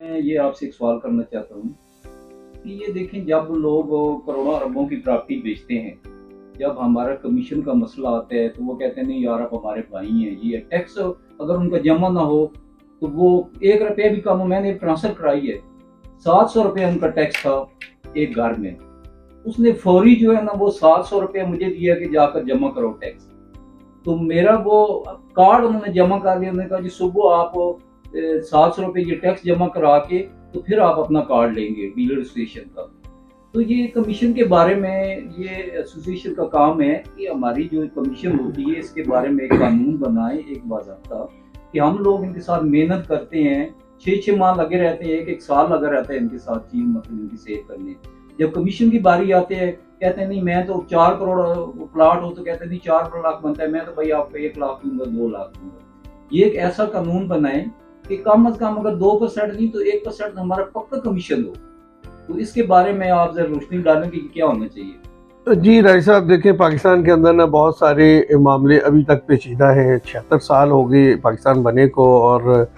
मैं ये आपसे एक सवाल करना चाहता हूँ कि ये देखें, जब लोग करोड़ों अरबों की प्रॉपर्टी बेचते हैं, जब हमारा कमीशन का मसला आता है तो वो कहते हैं नहीं यार आप हमारे भाई हैं, ये टैक्स अगर उनका जमा ना हो तो वो 1 रुपया भी कम हो। मैंने ट्रांसफर कराई है, 700 रुपये उनका टैक्स था एक घर में। उसने फौरी जो है ना वो 700 रुपये मुझे दिया कि जाकर जमा करो टैक्स। तो मेरा वो कार्ड उन्होंने जमा कर दिया। उन्होंने कहा जी सुबह आप 700 रुपये ये टैक्स जमा करा के तो फिर आप अपना कार्ड लेंगे डीलर एसोसिएशन का। तो ये कमीशन के बारे में ये एसोसिएशन का काम है कि हमारी जो कमीशन होती है इसके बारे में एक कानून बनाए, एक बाज़ाब्ता, कि हम लोग इनके साथ मेहनत करते हैं, 6-6 माह लगे रहते हैं, 1-1 साल लगा रहता है इनके साथ चीज मतलब इनकी सेव करने। जब कमीशन की बारी आते हैं कहते हैं नहीं मैं तो 4 करोड़ प्लाट हो तो कहते हैं नहीं 4 लाख बनता है, मैं तो भाई आपको 1 लाख दूंगा, 2 लाख दूंगा। ये एक ऐसा कानून बनाए कि कम अज कम अगर 2% नहीं तो 1% हमारा पक्का कमीशन हो। तो इसके बारे में आप जरा रोशनी डालें कि क्या होना चाहिए। जी राय साहब, देखें पाकिस्तान के अंदर ना बहुत सारे मामले अभी तक पेचीदा हैं। 76 साल हो गए पाकिस्तान बने को, और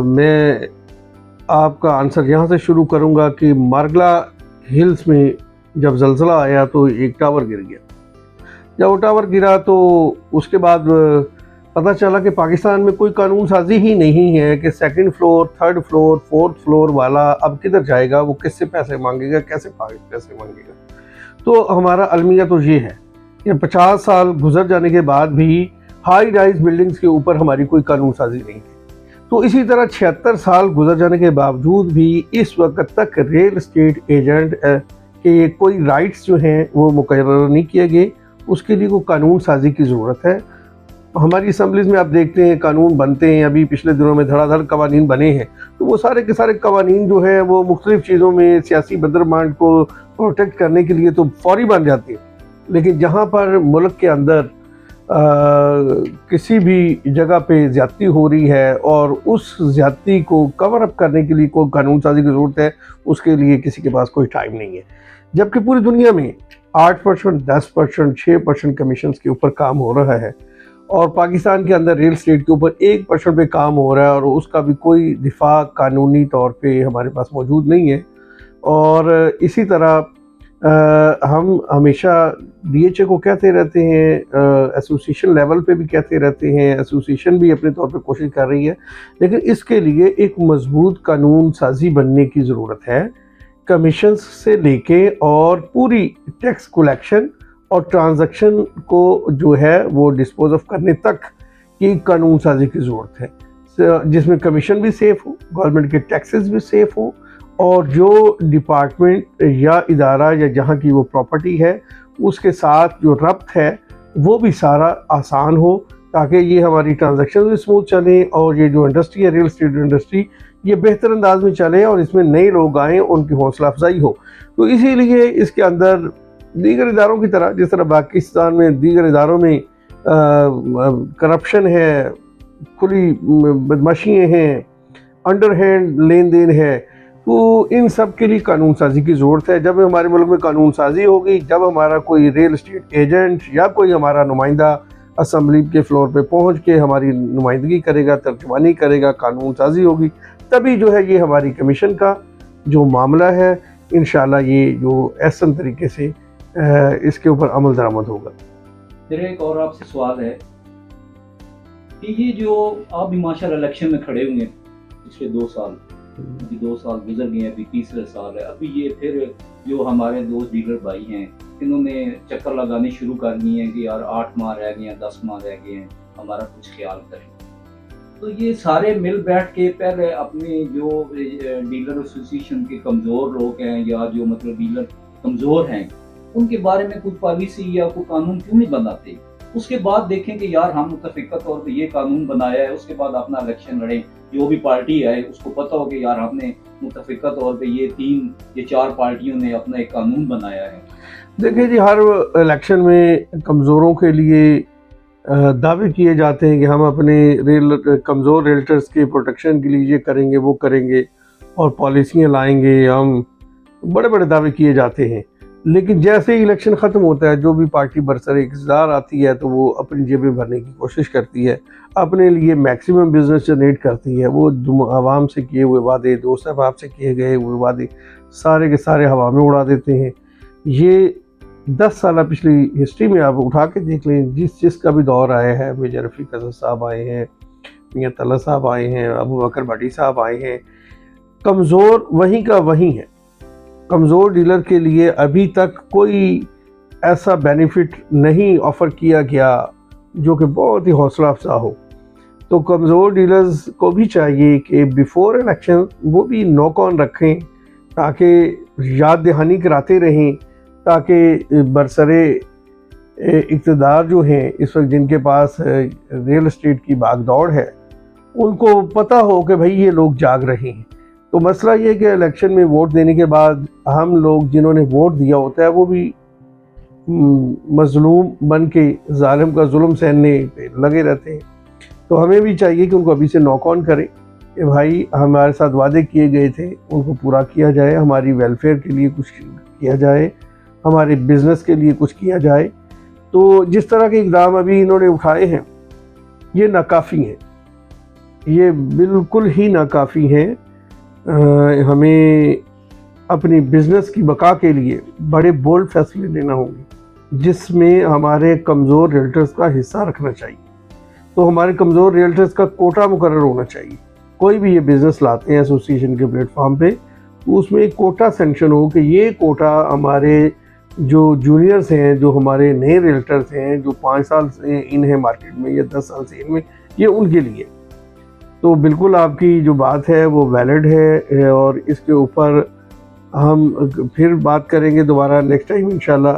मैं आपका आंसर यहाँ से शुरू करूँगा कि मारगला हिल्स में जब ज़लज़ला आया तो एक टावर गिर गया। जब वो टावर गिरा तो उसके बाद पता चला कि पाकिस्तान में कोई कानून साजी ही नहीं है कि 2nd floor, 3rd floor, 4th floor वाला अब किधर जाएगा, वो किससे पैसे मांगेगा, कैसे पैसे मांगेगा। तो हमारा अलमिया तो ये है कि 50 साल गुजर जाने के बाद भी हाई राइज बिल्डिंग्स के ऊपर हमारी कोई कानून साजी नहीं है। तो इसी तरह 76 साल गुजर जाने के बावजूद भी इस वक्त तक रियल एस्टेट एजेंट के कोई राइट्स जो हैं वो मुकर्रर नहीं किए गए। उसके लिए कोई कानून साजी की ज़रूरत है। हमारी असम्बलीज़ में आप देखते हैं कानून बनते हैं, अभी पिछले दिनों में धड़ाधड़ कवानीन बने हैं, तो वो सारे के सारे कवानीन जो है वो मुख्तलिफ़ चीज़ों में सियासी बदरमांड को प्रोटेक्ट करने के लिए तो फौरी बन जाती है। लेकिन जहाँ पर मुल्क के अंदर किसी भी जगह पे ज़्यादती हो रही है और उस ज़्यादती को कवर अप करने के लिए कोई कानून साजी की ज़रूरत है, उसके लिए किसी के पास कोई टाइम नहीं है। जबकि पूरी दुनिया में 8%, 10%, 6% कमीशंस के ऊपर काम हो रहा है, और पाकिस्तान के अंदर रियल एस्टेट के ऊपर 1% पे काम हो रहा है, और उसका भी कोई दिफा कानूनी तौर पे हमारे पास मौजूद नहीं है। और इसी तरह हम हमेशा DHA को कहते रहते हैं, एसोसिएशन लेवल पे भी कहते रहते हैं, एसोसिएशन भी अपने तौर पे कोशिश कर रही है, लेकिन इसके लिए एक मजबूत कानून साजी बनने की ज़रूरत है। कमीशन से लेके और पूरी टैक्स कलेक्शन और ट्रांजैक्शन को जो है वो डिस्पोज ऑफ करने तक की कानून साजी की ज़रूरत है, जिसमें कमीशन भी सेफ़ हो, गवर्नमेंट के टैक्सेस भी सेफ़ हो, और जो डिपार्टमेंट या इदारा या जहाँ की वो प्रॉपर्टी है उसके साथ जो रब्त है वो भी सारा आसान हो, ताकि ये हमारी ट्रांजैक्शन भी स्मूथ चले और ये जो इंडस्ट्री है रियल एस्टेट इंडस्ट्री ये बेहतर अंदाज में चले और इसमें नए लोग आएँ, उनकी हौसला अफजाई हो। तो इसीलिए इसके अंदर दीगर इदारों की तरह, जिस तरह पाकिस्तान में दीगर इदारों में करप्शन है, खुली बदमाशियाँ हैं, अंडर हैंड लेन देन है, तो इन सब के लिए कानून साजी की ज़रूरत है। जब हमारे मुल्क में कानून साजी होगी, जब हमारा कोई रियल एस्टेट एजेंट या कोई हमारा नुमाइंदा असम्बली के फ्लोर पे पहुंच के हमारी नुमाइंदगी करेगा, तर्जुमानी करेगा, कानून साजी होगी, तभी जो है ये हमारी कमीशन का जो मामला है इंशाल्लाह ये जो एहसन तरीके से इसके ऊपर अमल दरामद होगा। मेरा एक और आपसे सवाल है कि ये जो आप भी माशाल्लाह इलेक्शन में खड़े हुए पिछले 2 साल, अभी 2 साल गुजर गए, अभी तीसरा साल है, अभी ये फिर जो हमारे दोस्त डीलर भाई हैं इन्होंने चक्कर लगाने शुरू कर दिए हैं कि यार 8 माह रह गए हैं, 10 माह रह गए हैं, हमारा कुछ ख्याल करें। तो ये सारे मिल बैठ के पहले अपने जो डीलर एसोसिएशन के कमज़ोर लोग हैं या जो मतलब डीलर कमज़ोर हैं उनके बारे में कुछ पॉलिसी या कोई कानून क्यों नहीं बनाते। उसके बाद देखें कि यार हम मुतफ़िक़ा तौर पे ये कानून बनाया है, उसके बाद अपना इलेक्शन लड़ें, जो भी पार्टी है उसको पता हो कि यार हमने मुतफ़िक़ा तौर पे ये 3 या 4 पार्टियों ने अपना एक कानून बनाया है। देखिए जी, हर इलेक्शन में कमज़ोरों के लिए दावे किए जाते हैं कि हम अपने कमज़ोर रियल्टर्स के प्रोटेक्शन के लिए ये करेंगे, वो करेंगे और पॉलिसियाँ लाएंगे, हम बड़े बड़े दावे किए जाते हैं। لیکن جیسے ہی الیکشن ختم ہوتا ہے جو بھی پارٹی برسر اقتدار آتی ہے تو وہ اپنی جیبیں بھرنے کی کوشش کرتی ہے، اپنے لیے میکسیمم بزنس جنریٹ کرتی ہے، وہ عوام سے کیے ہوئے وعدے، دوست احباب سے کیے گئے ہوئے وعدے سارے کے سارے ہوا میں اڑا دیتے ہیں۔ یہ 10 سالہ پچھلی ہسٹری میں آپ اٹھا کے دیکھ لیں، جس کا بھی دور آیا ہے، میجر رفیق اسد صاحب آئے ہیں، میاں طلعت صاحب آئے ہیں، ابو بکر بھٹی صاحب آئے ہیں، کمزور وہیں کا وہیں ہے۔ کمزور ڈیلر کے لیے ابھی تک کوئی ایسا بینیفٹ نہیں آفر کیا گیا جو کہ بہت ہی حوصلہ افزا ہو۔ تو کمزور ڈیلرز کو بھی چاہیے کہ بیفور الیکشن وہ بھی نوک آن رکھیں تاکہ یاد دہانی کراتے رہیں، تاکہ برسرے اقتدار جو ہیں اس وقت جن کے پاس ریل اسٹیٹ کی باغ دوڑ ہے ان کو پتہ ہو کہ بھئی یہ لوگ جاگ رہے ہیں۔ تو مسئلہ یہ ہے کہ الیکشن میں ووٹ دینے کے بعد ہم لوگ جنہوں نے ووٹ دیا ہوتا ہے وہ بھی مظلوم بن کے ظالم کا ظلم سہنے پہ لگے رہتے ہیں۔ تو ہمیں بھی چاہیے کہ ان کو ابھی سے نوک آن کریں کہ بھائی ہمارے ساتھ وعدے کیے گئے تھے ان کو پورا کیا جائے، ہماری ویلفیئر کے لیے کچھ کیا جائے، ہمارے بزنس کے لیے کچھ کیا جائے۔ تو جس طرح کے اقدام ابھی انہوں نے اٹھائے ہیں یہ ناکافی ہیں، یہ بالکل ہی ناکافی ہیں۔ ہمیں اپنی بزنس کی بقا کے لیے بڑے بولڈ فیصلے لینا ہوں گے جس میں ہمارے کمزور ریلٹرز کا حصہ رکھنا چاہیے۔ تو ہمارے کمزور ریلٹرز کا کوٹا مقرر ہونا چاہیے۔ کوئی بھی یہ بزنس لاتے ہیں ایسوسیشن کے پلیٹ فارم پہ تو اس میں ایک کوٹا سینکشن ہو کہ یہ کوٹا ہمارے جو جونیئرز ہیں، جو ہمارے نئے ریلٹرز ہیں، جو 5 سال سے ان ہیں مارکیٹ میں یا 10 سال سے ان میں، یہ ان کے لیے۔ تو بالکل آپ کی جو بات ہے وہ ویلڈ ہے اور اس کے اوپر ہم پھر بات کریں گے دوبارہ نیکسٹ ٹائم انشاءاللہ۔